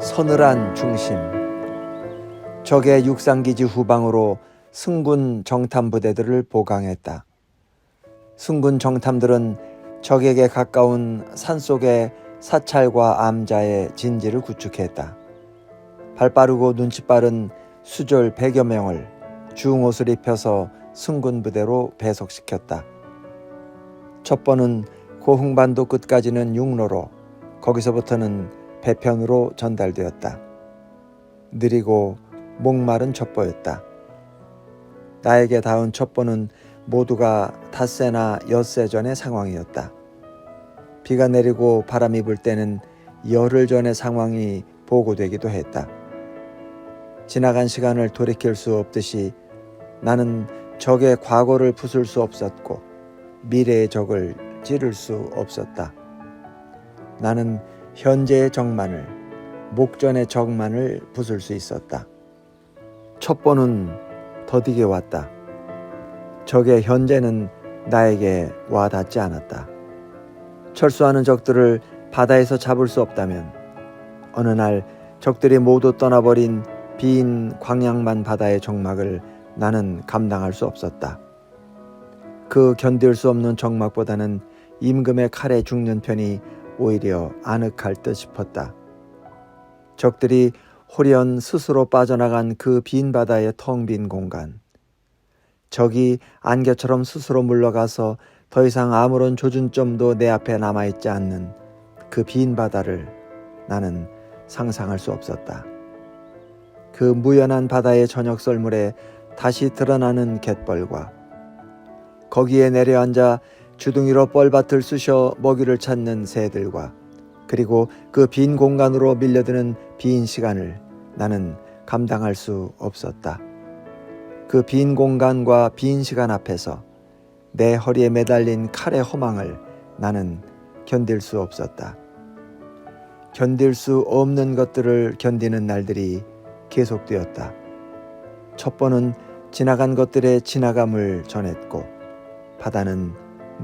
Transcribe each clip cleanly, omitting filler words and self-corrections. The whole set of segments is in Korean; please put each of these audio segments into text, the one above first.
서늘한 중심. 적의 육상기지 후방으로 승군 정탐부대들을 보강했다. 승군 정탐들은 적에게 가까운 산속의 사찰과 암자의 진지를 구축했다. 발빠르고 눈치 빠른 수졸 100여 명을 중옷을 입혀서 승군부대로 배속시켰다. 첩보는 고흥반도 끝까지는 육로로, 거기서부터는 배편으로 전달되었다. 느리고 목마른 첩보였다. 나에게 닿은 첩보는 모두가 닷새나 엿새 전의 상황이었다. 비가 내리고 바람이 불 때는 열흘 전의 상황이 보고되기도 했다. 지나간 시간을 돌이킬 수 없듯이 나는 적의 과거를 부술 수 없었고 미래의 적을 찌를 수 없었다. 나는 현재의 적만을, 목전의 적만을 부술 수 있었다. 첩보는 더디게 왔다. 적의 현재는 나에게 와닿지 않았다. 철수하는 적들을 바다에서 잡을 수 없다면 어느 날 적들이 모두 떠나버린 빈 광양만 바다의 적막을 나는 감당할 수 없었다. 그 견딜 수 없는 적막보다는 임금의 칼에 죽는 편이 오히려 아늑할 듯 싶었다. 적들이 홀연 스스로 빠져나간 그 빈 바다의 텅 빈 공간, 적이 안개처럼 스스로 물러가서 더 이상 아무런 조준점도 내 앞에 남아있지 않는 그 빈 바다를 나는 상상할 수 없었다. 그 무연한 바다의 저녁 썰물에 다시 드러나는 갯벌과 거기에 내려앉아 주둥이로 뻘밭을 쑤셔 먹이를 찾는 새들과 그리고 그 빈 공간으로 밀려드는 빈 시간을 나는 감당할 수 없었다. 그 빈 공간과 빈 시간 앞에서 내 허리에 매달린 칼의 허망을 나는 견딜 수 없었다. 견딜 수 없는 것들을 견디는 날들이 계속되었다. 첩보는 지나간 것들의 지나감을 전했고 바다는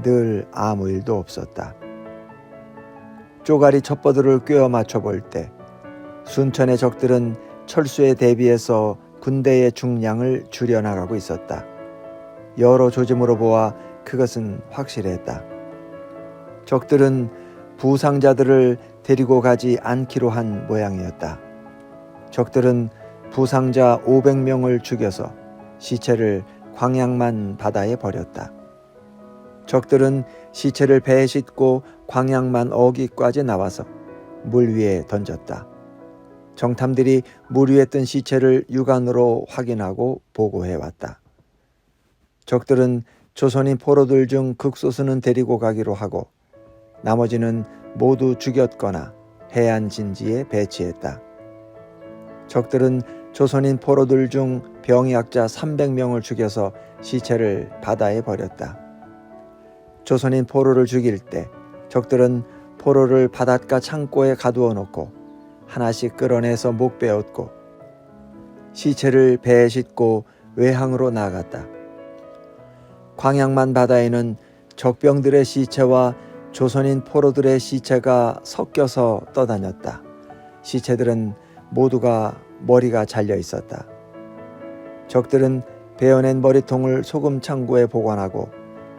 늘 아무 일도 없었다. 쪼가리 첩보들을 꿰어 맞춰볼 때 순천의 적들은 철수에 대비해서 군대의 중량을 줄여나가고 있었다. 여러 조짐으로 보아 그것은 확실했다. 적들은 부상자들을 데리고 가지 않기로 한 모양이었다. 적들은 부상자 500명을 죽여서 시체를 광양만 바다에 버렸다. 적들은 시체를 배에 싣고 광양만 어귀까지 나와서 물 위에 던졌다. 정탐들이 물 위에 뜬 시체를 육안으로 확인하고 보고해왔다. 적들은 조선인 포로들 중 극소수는 데리고 가기로 하고 나머지는 모두 죽였거나 해안 진지에 배치했다. 적들은 조선인 포로들 중 병약자 300명을 죽여서 시체를 바다에 버렸다. 조선인 포로를 죽일 때 적들은 포로를 바닷가 창고에 가두어 놓고 하나씩 끌어내서 목베었고 시체를 배에 싣고 외항으로 나아갔다. 광양만 바다에는 적병들의 시체와 조선인 포로들의 시체가 섞여서 떠다녔다. 시체들은 모두가 머리가 잘려 있었다. 적들은 베어낸 머리통을 소금 창고에 보관하고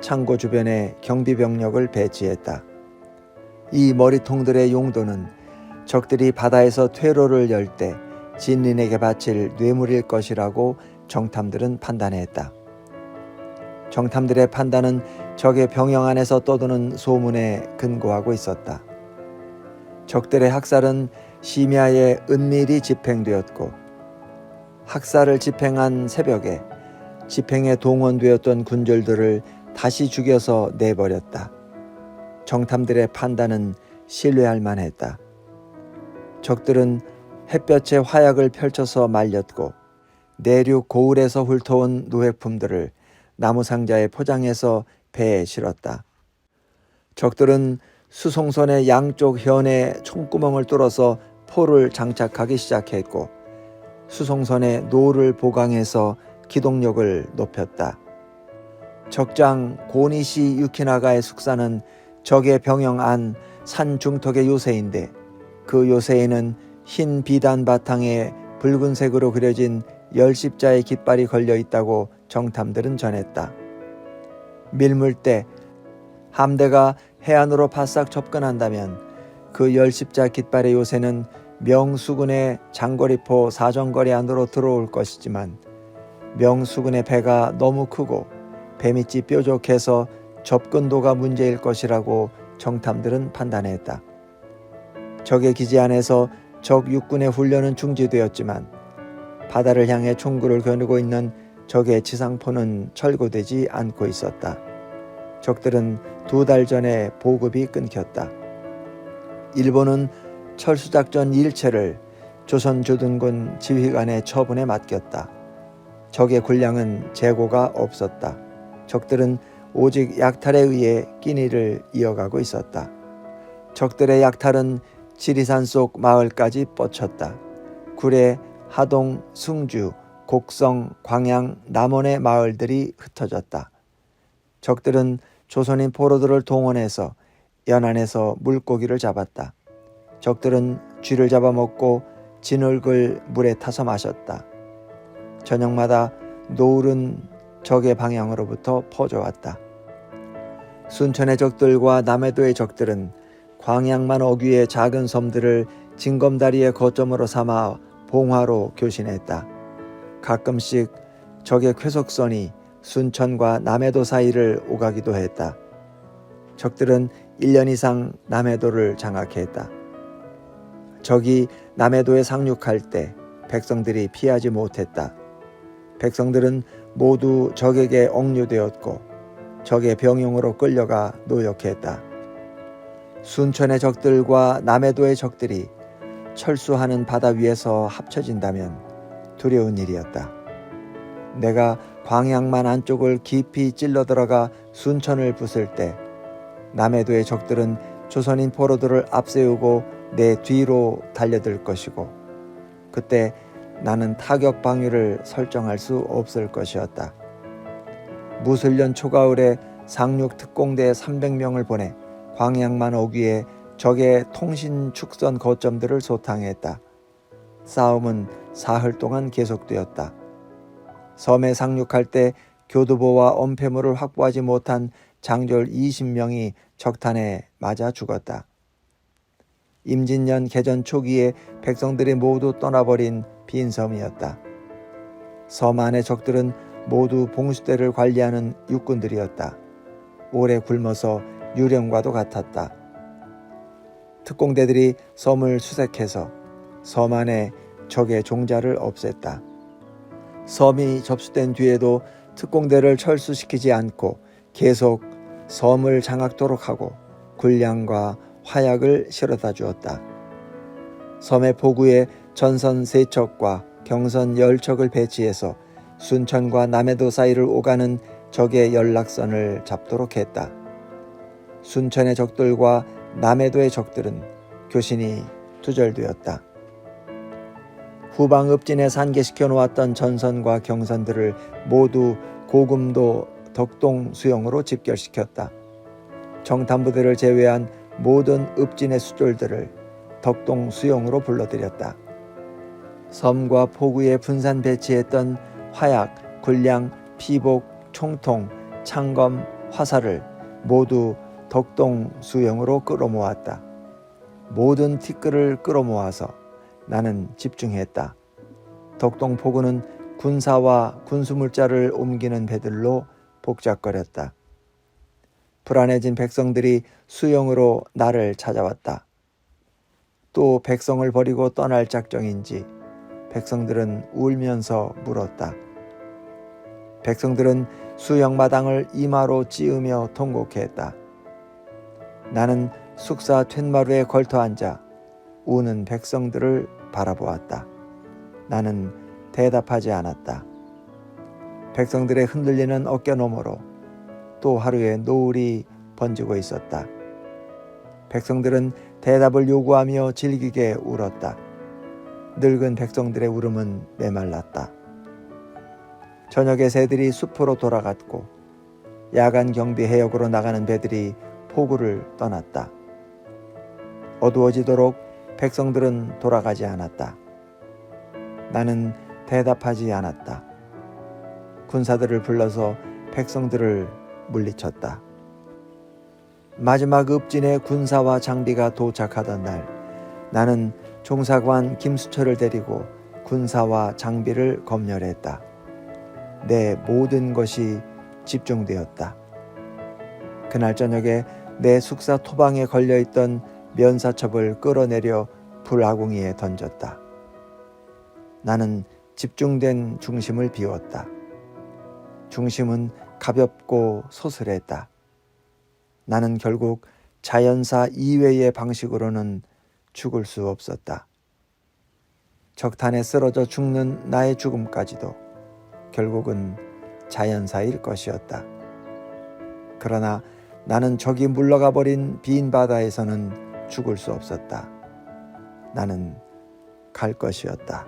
창고 주변에 경비병력을 배치했다. 이 머리통들의 용도는 적들이 바다에서 퇴로를 열 때 진린에게 바칠 뇌물일 것이라고 정탐들은 판단했다. 정탐들의 판단은 적의 병영 안에서 떠도는 소문에 근거하고 있었다. 적들의 학살은 심야에 은밀히 집행되었고 학살을 집행한 새벽에 집행에 동원되었던 군졸들을 다시 죽여서 내버렸다. 정탐들의 판단은 신뢰할 만했다. 적들은 햇볕에 화약을 펼쳐서 말렸고 내륙 고을에서 훑어온 노획품들을 나무 상자에 포장해서 배에 실었다. 적들은 수송선의 양쪽 현에 총구멍을 뚫어서 포를 장착하기 시작했고 수송선에 노를 보강해서 기동력을 높였다. 적장 고니시 유키나가의 숙사는 적의 병영 안 산 중턱의 요새인데 그 요새에는 흰 비단 바탕에 붉은색으로 그려진 열십자의 깃발이 걸려 있다고 정탐들은 전했다. 밀물 때 함대가 해안으로 바싹 접근한다면 그 열십자 깃발의 요새는 명수군의 장거리포 사정거리 안으로 들어올 것이지만 명수군의 배가 너무 크고 배밑이 뾰족해서 접근도가 문제일 것이라고 정탐들은 판단했다. 적의 기지 안에서 적 육군의 훈련은 중지되었지만 바다를 향해 총구를 겨누고 있는 적의 지상포는 철거되지 않고 있었다. 적들은 2달 전에 보급이 끊겼다. 일본은 철수작전 일체를 조선주둔군 지휘관의 처분에 맡겼다. 적의 군량은 재고가 없었다. 적들은 오직 약탈에 의해 끼니를 이어가고 있었다. 적들의 약탈은 지리산 속 마을까지 뻗쳤다. 구례, 하동, 승주, 곡성, 광양, 남원의 마을들이 흩어졌다. 적들은 조선인 포로들을 동원해서 연안에서 물고기를 잡았다. 적들은 쥐를 잡아먹고 진흙을 물에 타서 마셨다. 저녁마다 노을은 적의 방향으로부터 퍼져왔다. 순천의 적들과 남해도의 적들은 광양만 어귀의 작은 섬들을 징검다리의 거점으로 삼아 봉화로 교신했다. 가끔씩 적의 쾌속선이 순천과 남해도 사이를 오가기도 했다. 적들은 1년 이상 남해도를 장악했다. 적이 남해도에 상륙할 때 백성들이 피하지 못했다. 백성들은 모두 적에게 억류되었고 적의 병용으로 끌려가 노역했다. 순천의 적들과 남해도의 적들이 철수하는 바다 위에서 합쳐진다면 두려운 일이었다. 내가 광양만 안쪽을 깊이 찔러 들어가 순천을 부술 때 남해도의 적들은 조선인 포로들을 앞세우고 내 뒤로 달려들 것이고 그때 나는 타격 방위를 설정할 수 없을 것이었다. 무술년 초가을에 상륙 특공대 300명을 보내 광양만 어귀에 적의 통신 축선 거점들을 소탕했다. 싸움은 사흘 동안 계속되었다. 섬에 상륙할 때 교두보와 엄폐물을 확보하지 못한 장졸 20명이 적탄에 맞아 죽었다. 임진년 개전 초기에 백성들이 모두 떠나버린 빈 섬이었다. 섬 안의 적들은 모두 봉수대를 관리하는 육군들이었다. 오래 굶어서 유령과도 같았다. 특공대들이 섬을 수색해서 섬 안에 적의 종자를 없앴다. 섬이 접수된 뒤에도 특공대를 철수시키지 않고 계속 섬을 장악토록 하고 군량과 화약을 실어다 주었다. 섬의 포구에 전선 3척과 경선 10척을 배치해서 순천과 남해도 사이를 오가는 적의 연락선을 잡도록 했다. 순천의 적들과 남해도의 적들은 교신이 두절되었다. 후방 읍진에 산계시켜 놓았던 전선과 경선들을 모두 고금도 덕동 수용으로 집결시켰다. 정탐부대를 제외한 모든 읍진의 수졸들을 덕동 수용으로 불러들였다. 섬과 포구에 분산 배치했던 화약, 군량, 피복, 총통, 창검, 화살을 모두 덕동 수용으로 끌어모았다. 모든 티끌을 끌어모아서 나는 집중했다. 덕동 포구는 군사와 군수물자를 옮기는 배들로 복잡거렸다. 불안해진 백성들이 수용으로 나를 찾아왔다. 또 백성을 버리고 떠날 작정인지 백성들은 울면서 물었다. 백성들은 수영마당을 이마로 찌으며 통곡했다. 나는 숙사 툇마루에 걸터 앉아 우는 백성들을 바라보았다. 나는 대답하지 않았다. 백성들의 흔들리는 어깨 너머로 또 하루의 노을이 번지고 있었다. 백성들은 대답을 요구하며 질기게 울었다. 늙은 백성들의 울음은 메말랐다. 저녁에 새들이 숲으로 돌아갔고 야간 경비 해역으로 나가는 배들이 포구를 떠났다. 어두워지도록 백성들은 돌아가지 않았다. 나는 대답하지 않았다. 군사들을 불러서 백성들을 물리쳤다. 마지막 읍진의 군사와 장비가 도착하던 날, 나는 종사관 김수철을 데리고 군사와 장비를 검열했다. 내 모든 것이 집중되었다. 그날 저녁에 내 숙사 토방에 걸려있던 면사첩을 끌어내려 불아궁이에 던졌다. 나는 집중된 중심을 비웠다. 중심은 가볍고 소슬했다. 나는 결국 자연사 이외의 방식으로는 죽을 수 없었다. 적탄에 쓰러져 죽는 나의 죽음까지도 결국은 자연사일 것이었다. 그러나 나는 저기 물러가 버린 빈 바다에서는 죽을 수 없었다. 나는 갈 것이었다.